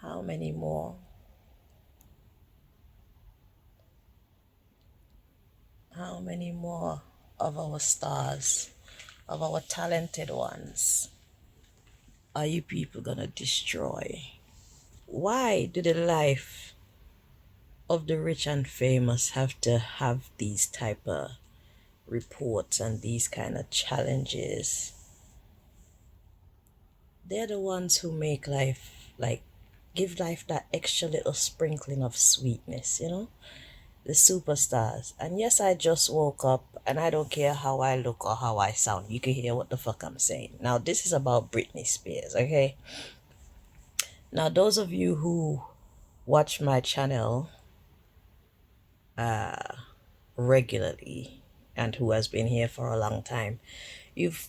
How many more? How many more of our stars, of our talented ones, are you people gonna destroy? Why do the life of the rich and famous have to have these type of reports and these kind of challenges? They're the ones who make life, like, give life that extra little sprinkling of sweetness, the superstars. And yes, I just woke up and I don't care how I look or how I sound. You can hear what the fuck I'm saying. Now, this is about Britney Spears, okay? Now, those of you who watch my channel regularly and who has been here for a long time, you've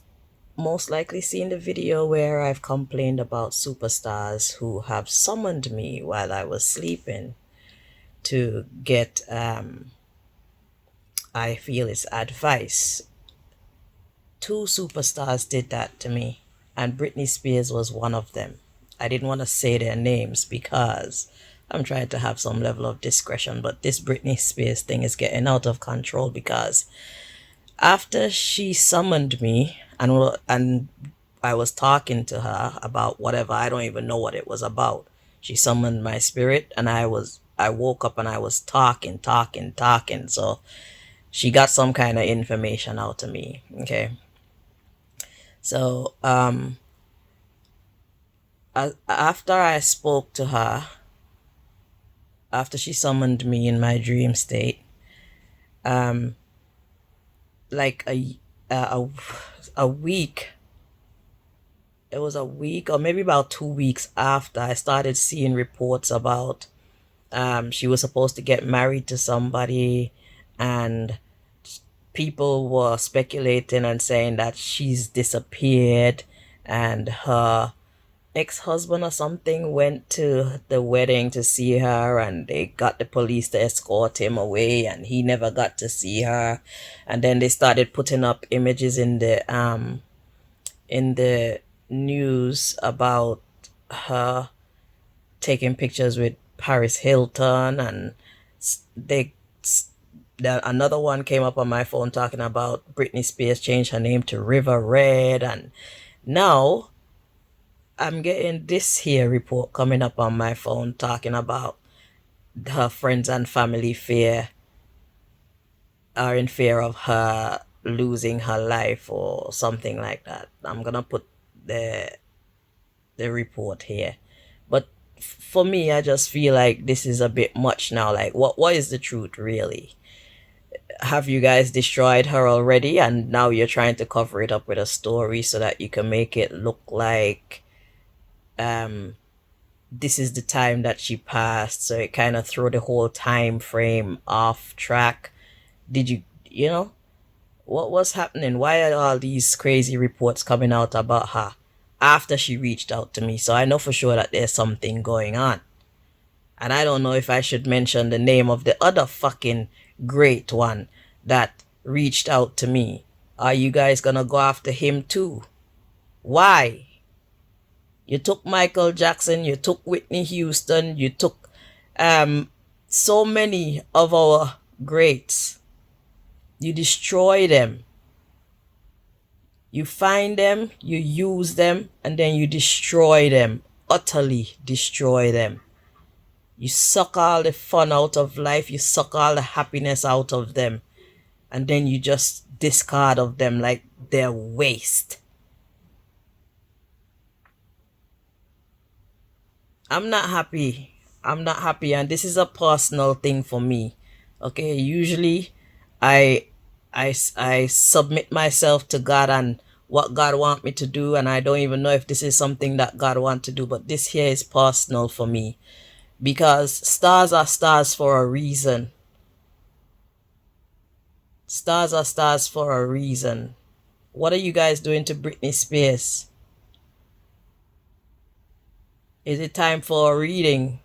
most likely seen the video where I've complained about superstars who have summoned me while I was sleeping to get I feel it's advice. Two superstars did that to me, and Britney Spears was one of them. I didn't want to say their names because I'm trying to have some level of discretion, but this Britney Spears thing is getting out of control because after she summoned me and I was talking to her about whatever, I don't even know what it was about. She summoned my spirit and I woke up and I was talking. So she got some kind of information out of me. Okay. So after I spoke to her, after she summoned me in my dream state, like a week, it was a week or maybe about 2 weeks after, I started seeing reports about she was supposed to get married to somebody, and people were speculating and saying that she's disappeared, and her ex-husband or something went to the wedding to see her, and they got the police to escort him away, and he never got to see her. And then they started putting up images in the news about her taking pictures with Paris Hilton, and another one came up on my phone talking about Britney Spears changed her name to River Red, and now I'm getting this here report coming up on my phone talking about her friends and family are in fear of her losing her life or something like that. I'm gonna put the report here. But for me, I just feel like this is a bit much now. Like, what is the truth really? Have you guys destroyed her already and now you're trying to cover it up with a story so that you can make it look like this is the time that she passed, so it kind of threw the whole time frame off track? Did you what was happening? Why are all these crazy reports coming out about her after she reached out to me? So I know for sure that there's something going on. And I don't know if I should mention the name of the other fucking great one that reached out to me. Are you guys gonna go after him too? Why? You took Michael Jackson, you took Whitney Houston, you took so many of our greats. You destroy them. You find them, you use them, and then you destroy them. Utterly destroy them. You suck all the fun out of life, you suck all the happiness out of them, and then you just discard of them like they're waste. I'm not happy. And this is a personal thing for me. Okay, usually I submit myself to God and what God want me to do, and I don't even know if this is something that God want to do, but this here is personal for me because stars are stars for a reason. Stars are stars for a reason. What are you guys doing to Britney Spears? Is it time for a reading?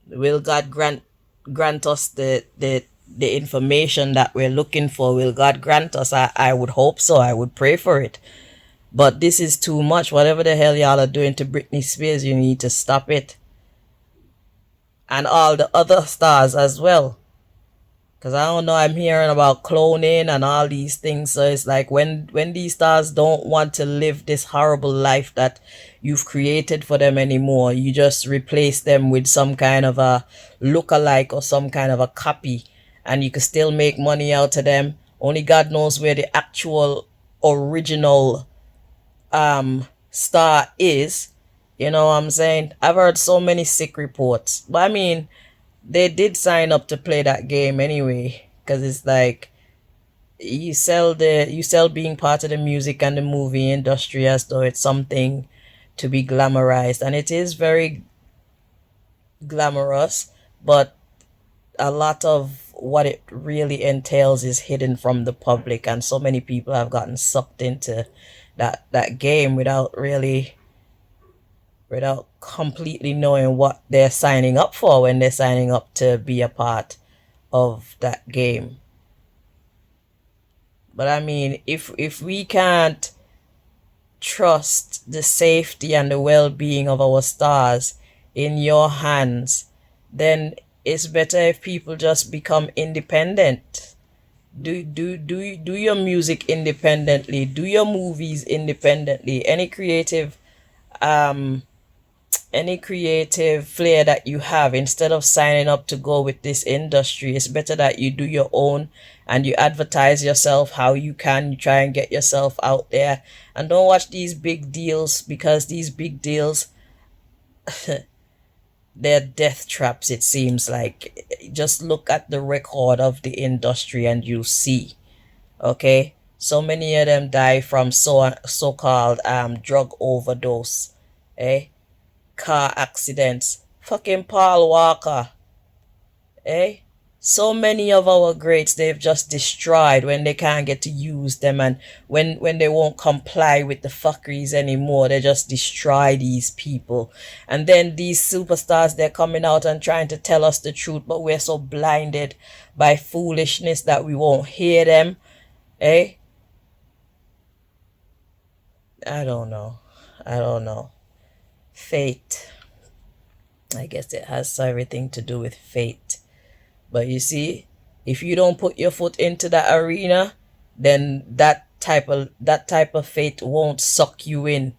Will God grant us the information that we're looking for? Will God grant us? I would hope so. I would pray for it. But this is too much. Whatever the hell y'all are doing to Britney Spears, you need to stop it. And all the other stars as well. Because I don't know, I'm hearing about cloning and all these things. So it's like when these stars don't want to live this horrible life that you've created for them anymore, you just replace them with some kind of a look-alike or some kind of a copy. And you can still make money out of them. Only God knows where the actual original star is. You know what I'm saying? I've heard so many sick reports. But I mean, they did sign up to play that game anyway, because it's like you sell being part of the music and the movie industry as though it's something to be glamorized, and it is very glamorous, but a lot of what it really entails is hidden from the public, and so many people have gotten sucked into that game without completely knowing what they're signing up for when they're signing up to be a part of that game. But I mean, if we can't trust the safety and the well-being of our stars in your hands, then it's better if people just become independent. Do your music independently, do your movies independently. Any creative flair that you have, instead of signing up to go with this industry, it's better that you do your own and you advertise yourself how you can. You try and get yourself out there, and don't watch these big deals, because these big deals they're death traps, it seems like. Just look at the record of the industry and you'll see. Okay, so many of them die from so-called drug overdose, eh, car accidents. Fucking Paul Walker, eh? So many of our greats they've just destroyed when they can't get to use them, and when they won't comply with the fuckeries anymore, they just destroy these people. And then these superstars, they're coming out and trying to tell us the truth, but we're so blinded by foolishness that we won't hear them, eh? I don't know. I don't know. Fate. I guess it has everything to do with fate. But you see, if you don't put your foot into that arena, then that type of fate won't suck you in,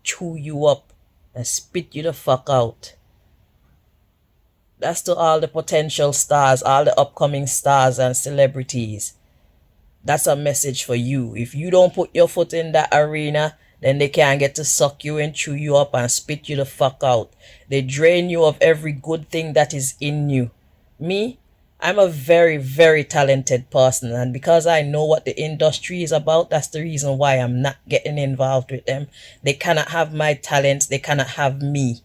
chew you up, and spit you the fuck out. That's to all the potential stars, all the upcoming stars and celebrities. That's a message for you. If you don't put your foot in that arena, then they can't get to suck you and chew you up and spit you the fuck out. They drain you of every good thing that is in you. Me, I'm a very, very talented person, and because I know what the industry is about, that's the reason why I'm not getting involved with them. They cannot have my talents, they cannot have me.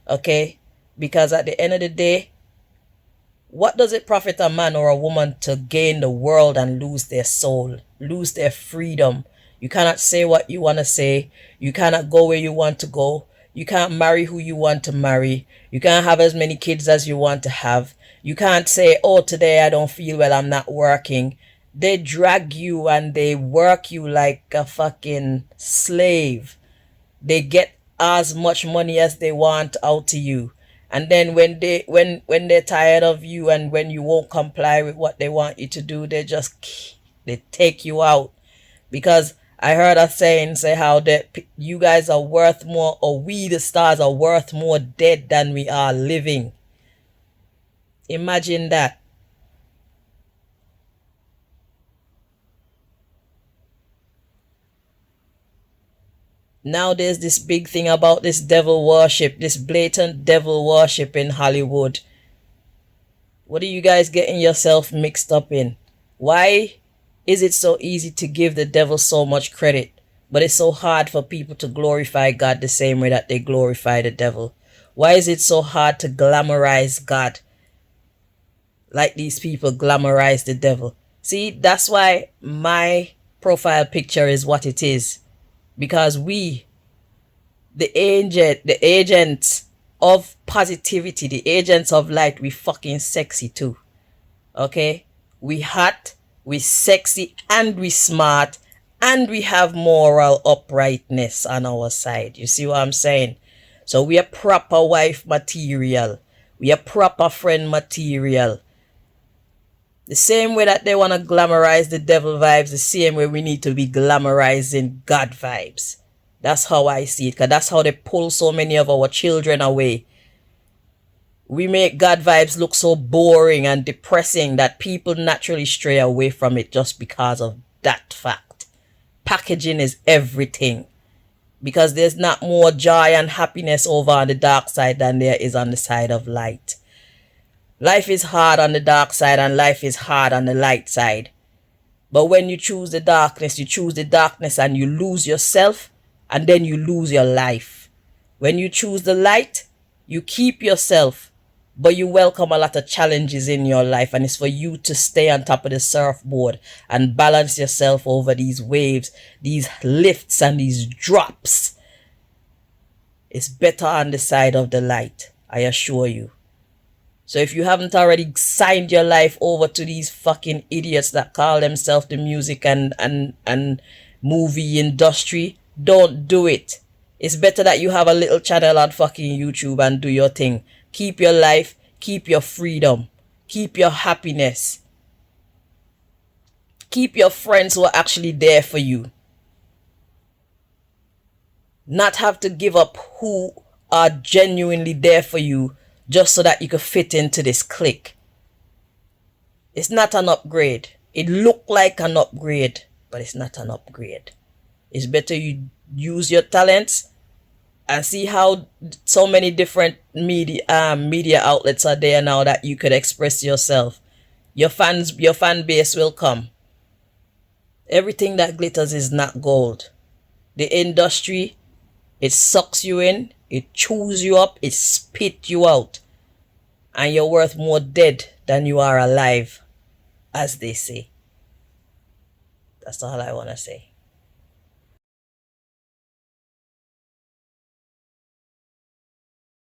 Okay? Because at the end of the day, what does it profit a man or a woman to gain the world and lose their soul, lose their freedom? You cannot say what you want to say. You cannot go where you want to go. You can't marry who you want to marry. You can't have as many kids as you want to have. You can't say, oh, today I don't feel well, I'm not working. They drag you and they work you like a fucking slave. They get as much money as they want out of you. And then when they're tired of you and when you won't comply with what they want you to do, they take you out. Because I heard a saying say how that you guys are worth more, or we the stars are worth more dead than we are living. Imagine that. Now there's this big thing about this devil worship, this blatant devil worship in Hollywood. What are you guys getting yourself mixed up in? Why is it so easy to give the devil so much credit, but it's so hard for people to glorify God the same way that they glorify the devil? Why is it so hard to glamorize God like these people glamorize the devil? See, that's why my profile picture is what it is. Because we, the agents of positivity, the agents of light, we fucking sexy too. Okay? We hot, we sexy, and we smart, and we have moral uprightness on our side. You see what I'm saying? So we are proper wife material. We are proper friend material. The same way that they want to glamorize the devil vibes, the same way we need to be glamorizing God vibes. That's how I see it, because that's how they pull so many of our children away. We make God vibes look so boring and depressing that people naturally stray away from it just because of that fact. Packaging is everything, because there's not more joy and happiness over on the dark side than there is on the side of light. Life is hard on the dark side and life is hard on the light side. But when you choose the darkness, you choose the darkness and you lose yourself, and then you lose your life. When you choose the light, you keep yourself, but you welcome a lot of challenges in your life, and it's for you to stay on top of the surfboard and balance yourself over these waves, these lifts and these drops. It's better on the side of the light, I assure you. So if you haven't already signed your life over to these fucking idiots that call themselves the music and movie industry, don't do it. It's better that you have a little channel on fucking YouTube and do your thing. Keep your life, keep your freedom, keep your happiness. Keep your friends who are actually there for you. Not have to give up who are genuinely there for you just so that you could fit into this clique. It's not an upgrade. It looked like an upgrade, but it's not an upgrade. It's better you use your talents and see how so many different media outlets are there now that you could express yourself. Your fan base will come. Everything that glitters is not gold. The industry, it sucks you in, it chews you up, it spit you out. And you're worth more dead than you are alive, as they say. That's all I want to say.